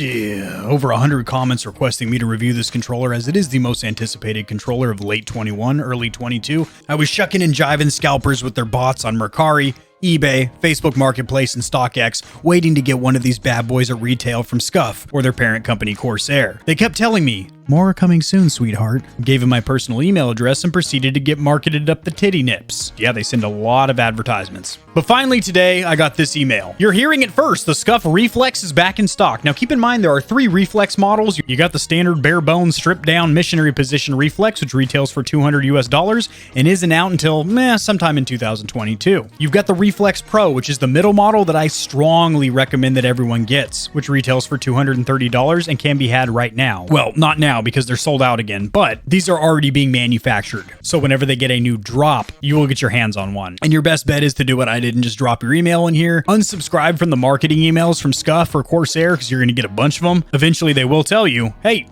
Yeah, over 100 comments requesting me to review this controller as it is the most anticipated controller of late 21, early 22. I was shucking and jiving scalpers with their bots on Mercari, eBay, Facebook Marketplace, and StockX, waiting to get one of these bad boys at retail from Scuf or their parent company Corsair. They kept telling me, "More coming soon, sweetheart." Gave him my personal email address and proceeded to get marketed up the titty nips. Yeah, they send a lot of advertisements. But finally today, I got this email. You're hearing it first, the Scuf Reflex is back in stock. Now keep in mind there are 3 Reflex models. You got the standard bare bones stripped down missionary position Reflex, which retails for $200 US and isn't out until sometime in 2022. You've got the Reflex Pro, which is the middle model that I strongly recommend that everyone gets, which retails for $230 and can be had right now. Well, not now because they're sold out again, but these are already being manufactured. So whenever they get a new drop, you will get your hands on one. And your best bet is to do what I did and just drop your email in here. Unsubscribe from the marketing emails from Scuf or Corsair because you're going to get a bunch of them. Eventually they will tell you, hey,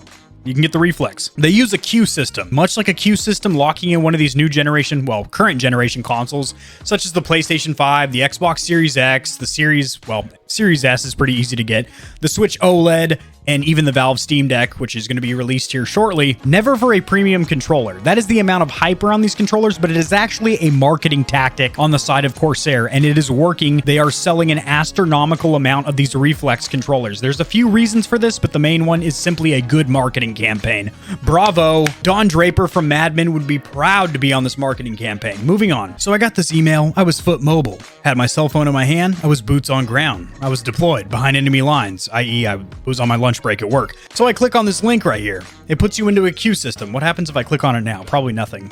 you can get the Reflex. They use a queue system, much like a queue system locking in one of these new generation, well, current generation consoles, such as the PlayStation 5, the Xbox Series X, the Series S is pretty easy to get, the Switch OLED, and even the Valve Steam Deck, which is going to be released here shortly. Never for a premium controller. That is the amount of hype around these controllers, but it is actually a marketing tactic on the side of Corsair, and it is working. They are selling an astronomical amount of these Reflex controllers. There's a few reasons for this, but the main one is simply a good marketing campaign. Bravo. Don Draper from Mad Men would be proud to be on this marketing campaign. Moving on. So I got this email. I was foot mobile. Had my cell phone in my hand. I was boots on ground. I was deployed behind enemy lines, i.e. I was on my lunch break at work. So I click on this link right here. It puts you into a queue system. What happens if I click on it now? Probably nothing.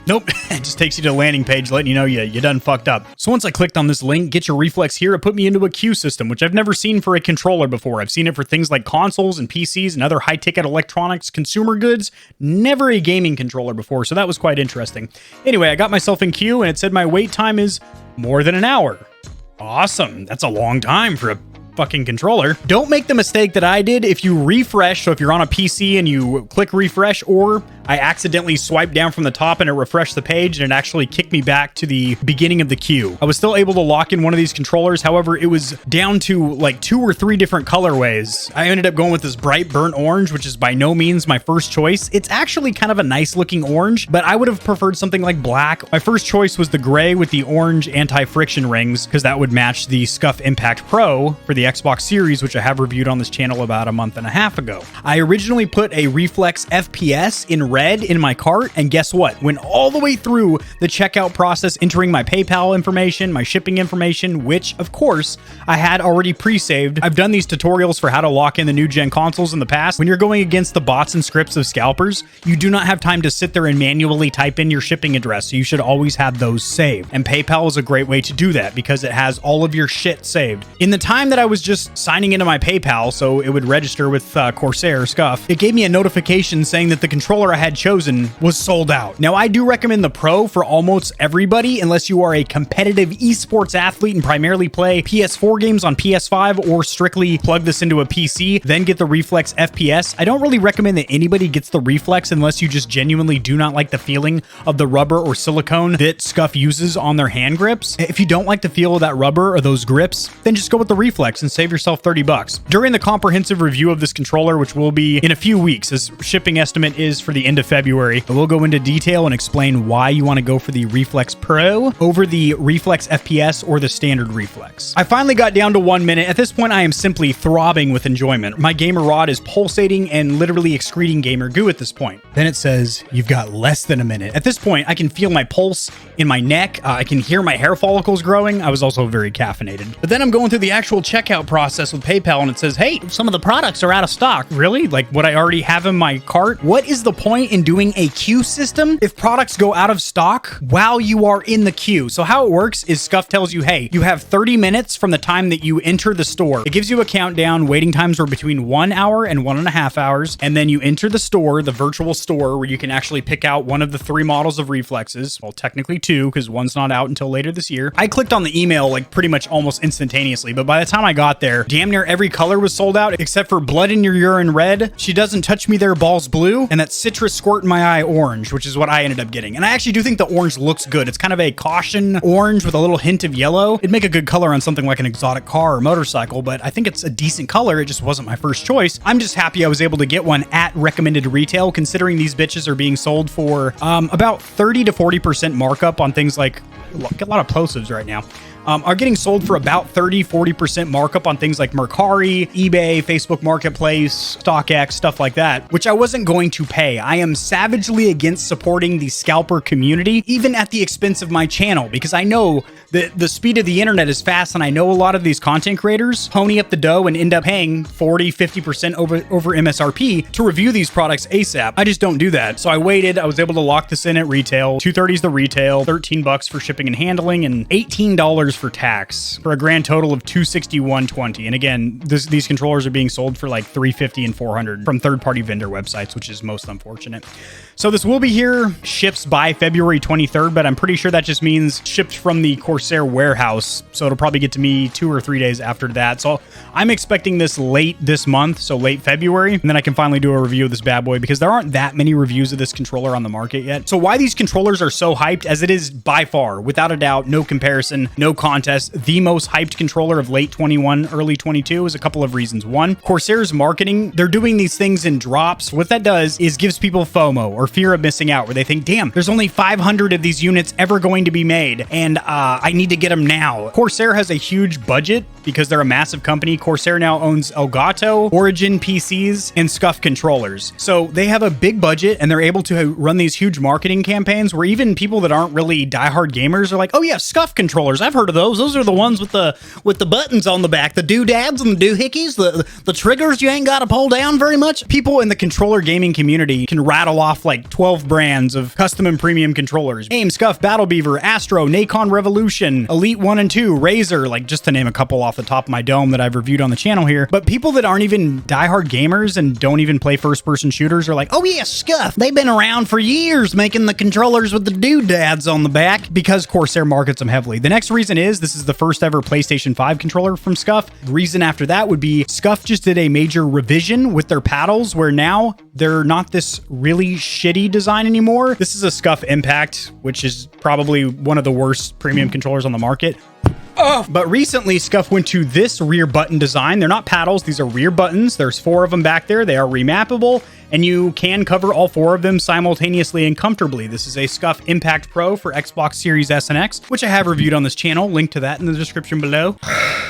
Nope, it just takes you to a landing page letting you know you done fucked up. So once I clicked on this link, get your Reflex here, it put me into a queue system, which I've never seen for a controller before. I've seen it for things like consoles and PCs and other high-ticket electronics, consumer goods, never a gaming controller before, so that was quite interesting. Anyway, I got myself in queue and it said my wait time is more than an hour. Awesome, that's a long time for a fucking controller. Don't make the mistake that I did. If you refresh, so if you're on a PC and you click refresh, or I accidentally swiped down from the top and it refreshed the page and it actually kicked me back to the beginning of the queue. I was still able to lock in one of these controllers. However, it was down to like 2 or 3 different colorways. I ended up going with this bright burnt orange, which is by no means my first choice. It's actually kind of a nice looking orange, but I would have preferred something like black. My first choice was the gray with the orange anti-friction rings because that would match the Scuf Impact Pro for the Xbox Series, which I have reviewed on this channel about a month and a half ago. I originally put a Reflex FPS in red in my cart, and guess what? Went all the way through the checkout process, entering my PayPal information, my shipping information, which of course I had already pre-saved. I've done these tutorials for how to lock in the new gen consoles in the past. When you're going against the bots and scripts of scalpers, you do not have time to sit there and manually type in your shipping address, so you should always have those saved. And PayPal is a great way to do that because it has all of your shit saved. In the time that I was just signing into my PayPal so it would register with Corsair Scuf, it gave me a notification saying that the controller I had chosen was sold out. Now, I do recommend the Pro for almost everybody unless you are a competitive esports athlete and primarily play PS4 games on PS5 or strictly plug this into a PC, then get the Reflex FPS. I don't really recommend that anybody gets the Reflex unless you just genuinely do not like the feeling of the rubber or silicone that Scuf uses on their hand grips. If you don't like the feel of that rubber or those grips, then just go with the Reflex and save yourself 30 bucks. During the comprehensive review of this controller, which will be in a few weeks, as shipping estimate is for the end of February, we'll go into detail and explain why you want to go for the Reflex Pro over the Reflex FPS or the standard Reflex. I finally got down to 1 minute. At this point, I am simply throbbing with enjoyment. My gamer rod is pulsating and literally excreting gamer goo at this point. Then it says, you've got less than a minute. At this point, I can feel my pulse in my neck. I can hear my hair follicles growing. I was also very caffeinated. But then I'm going through the actual checkout process with PayPal and it says, hey, some of the products are out of stock. Really? Like what I already have in my cart? What is the point in doing a queue system if products go out of stock while you are in the queue? So how it works is Scuf tells you, hey, you have 30 minutes from the time that you enter the store. It gives you a countdown. Waiting times are between 1 hour and 1.5 hours. And then you enter the store, the virtual store, where you can actually pick out one of the 3 models of Reflexes. Well, technically 2, because one's not out until later this year. I clicked on the email like pretty much almost instantaneously, but by the time I got there, damn near every color was sold out except for Blood in Your Urine red, She Doesn't Touch Me There balls blue, and that citrus a squirt in my eye orange, which is what I ended up getting. And I actually do think the orange looks good. It's kind of a caution orange with a little hint of yellow. It'd make a good color on something like an exotic car or motorcycle, but I think it's a decent color. It just wasn't my first choice. I'm just happy I was able to get one at recommended retail, considering these bitches are being sold for about 30 to 40% markup on things like, get a lot of plosives right now. Are getting sold for about 30-40% markup on things like Mercari, eBay, Facebook Marketplace, StockX, stuff like that, which I wasn't going to pay. I am savagely against supporting the scalper community, even at the expense of my channel, because I know that the speed of the internet is fast, and I know a lot of these content creators pony up the dough and end up paying 40-50% over MSRP to review these products ASAP. I just don't do that. So I waited. I was able to lock this in at retail. $230 is the retail, $13 for shipping and handling, and $18 for tax, for a grand total of $261.20. And again, these controllers are being sold for like $350 and $400 from third-party vendor websites, which is most unfortunate. So this will be here, ships by February 23rd, but I'm pretty sure that just means shipped from the Corsair warehouse. So it'll probably get to me 2 or 3 days after that. So I'm expecting this late this month, so late February, and then I can finally do a review of this bad boy, because there aren't that many reviews of this controller on the market yet. So why these controllers are so hyped, as it is by far, without a doubt, no comparison, no contest, the most hyped controller of late 21, early 22, is a couple of reasons. One, Corsair's marketing, they're doing these things in drops. What that does is gives people FOMO, or fear of missing out, where they think, damn, there's only 500 of these units ever going to be made, and I need to get them now. Corsair has a huge budget because they're a massive company. Corsair now owns Elgato, Origin PCs, and Scuf controllers. So they have a big budget, and they're able to run these huge marketing campaigns where even people that aren't really diehard gamers are like, oh yeah, Scuf controllers, I've heard of those. Those are the ones with the buttons on the back, the doodads and the doohickeys, the triggers you ain't got to pull down very much. People in the controller gaming community can rattle off like 12 brands of custom and premium controllers. AIM, Scuf, Battle Beaver, Astro, Nacon Revolution, Elite 1 and 2, Razer, like just to name a couple off the top of my dome that I've reviewed on the channel here. But people that aren't even diehard gamers and don't even play first-person shooters are like, oh yeah, Scuf, they've been around for years making the controllers with the doodads on the back, because Corsair markets them heavily. The next reason is this is the first ever PlayStation 5 controller from Scuf. The reason after that would be Scuf just did a major revision with their paddles, where now they're not this really shitty design anymore. This is a Scuf Impact, which is probably one of the worst premium controllers on the market. But recently, Scuf went to this rear button design. They're not paddles. These are rear buttons. There's 4 of them back there. They are remappable, and you can cover all 4 of them simultaneously and comfortably. This is a Scuf Impact Pro for Xbox Series S and X, which I have reviewed on this channel. Link to that in the description below.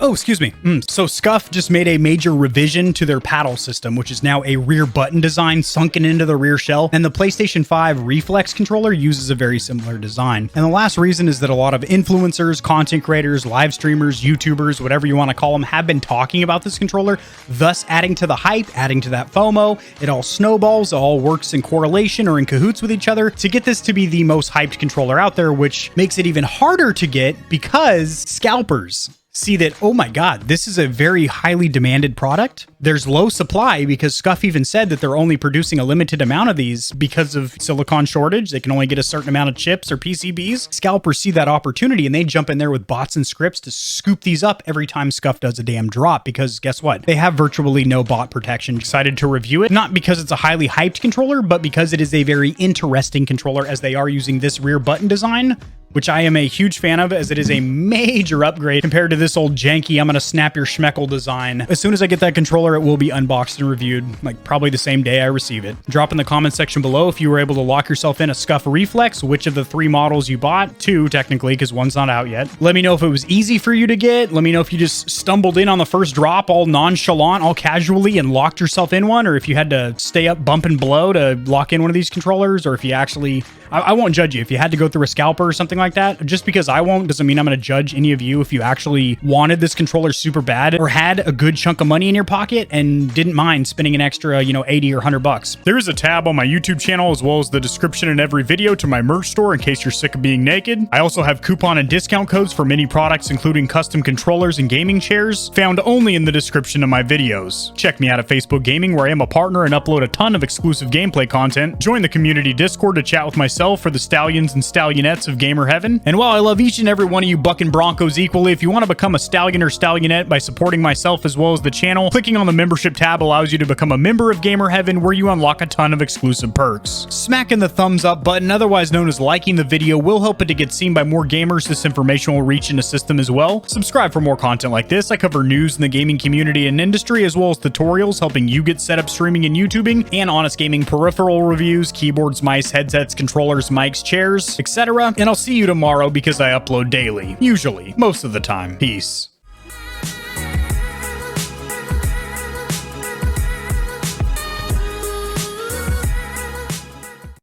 Oh, excuse me. So Scuf just made a major revision to their paddle system, which is now a rear button design sunken into the rear shell. And the PlayStation 5 Reflex controller uses a very similar design. And the last reason is that a lot of influencers, content creators, live streamers, YouTubers, whatever you want to call them, have been talking about this controller, thus adding to the hype, adding to that FOMO. It all snowballs, it all works in correlation or in cahoots with each other to get this to be the most hyped controller out there, which makes it even harder to get because scalpers see that, oh my God, this is a very highly demanded product. There's low supply, because Scuf even said that they're only producing a limited amount of these because of silicon shortage. They can only get a certain amount of chips or PCBs. Scalpers see that opportunity, and they jump in there with bots and scripts to scoop these up every time Scuf does a damn drop, because guess what? They have virtually no bot protection. Excited to review it, not because it's a highly hyped controller, but because it is a very interesting controller, as they are using this rear button design, which I am a huge fan of, as it is a major upgrade compared to this old janky, I'm gonna snap your schmeckle design. As soon as I get that controller, it will be unboxed and reviewed, like probably the same day I receive it. Drop in the comment section below if you were able to lock yourself in a Scuf Reflex, which of the 3 models you bought. 2, technically, because one's not out yet. Let me know if it was easy for you to get. Let me know if you just stumbled in on the first drop all nonchalant, all casually, and locked yourself in one, or if you had to stay up bump and blow to lock in one of these controllers, or if you actually... I won't judge you if you had to go through a scalper or something like that. Just because I won't doesn't mean I'm going to judge any of you if you actually wanted this controller super bad, or had a good chunk of money in your pocket and didn't mind spending an extra, 80 or 100 bucks. There is a tab on my YouTube channel, as well as the description in every video, to my merch store in case you're sick of being naked. I also have coupon and discount codes for many products, including custom controllers and gaming chairs, found only in the description of my videos. Check me out at Facebook Gaming, where I am a partner and upload a ton of exclusive gameplay content. Join the community Discord to chat with myself for the Stallions and Stallionettes of gamer Heaven. And while I love each and every one of you bucking Broncos equally, if you want to become a Stallion or Stallionette by supporting myself as well as the channel, clicking on the membership tab allows you to become a member of Gamer Heaven, where you unlock a ton of exclusive perks. Smacking the thumbs up button, otherwise known as liking the video, will help it to get seen by more gamers. This information will reach and assist them as well. Subscribe for more content like this. I cover news in the gaming community and industry, as well as tutorials helping you get set up streaming and YouTubing, and honest gaming peripheral reviews, keyboards, mice, headsets, controllers, mics, chairs, etc. And I'll see you tomorrow because I upload daily. Usually. Most of the time. Peace.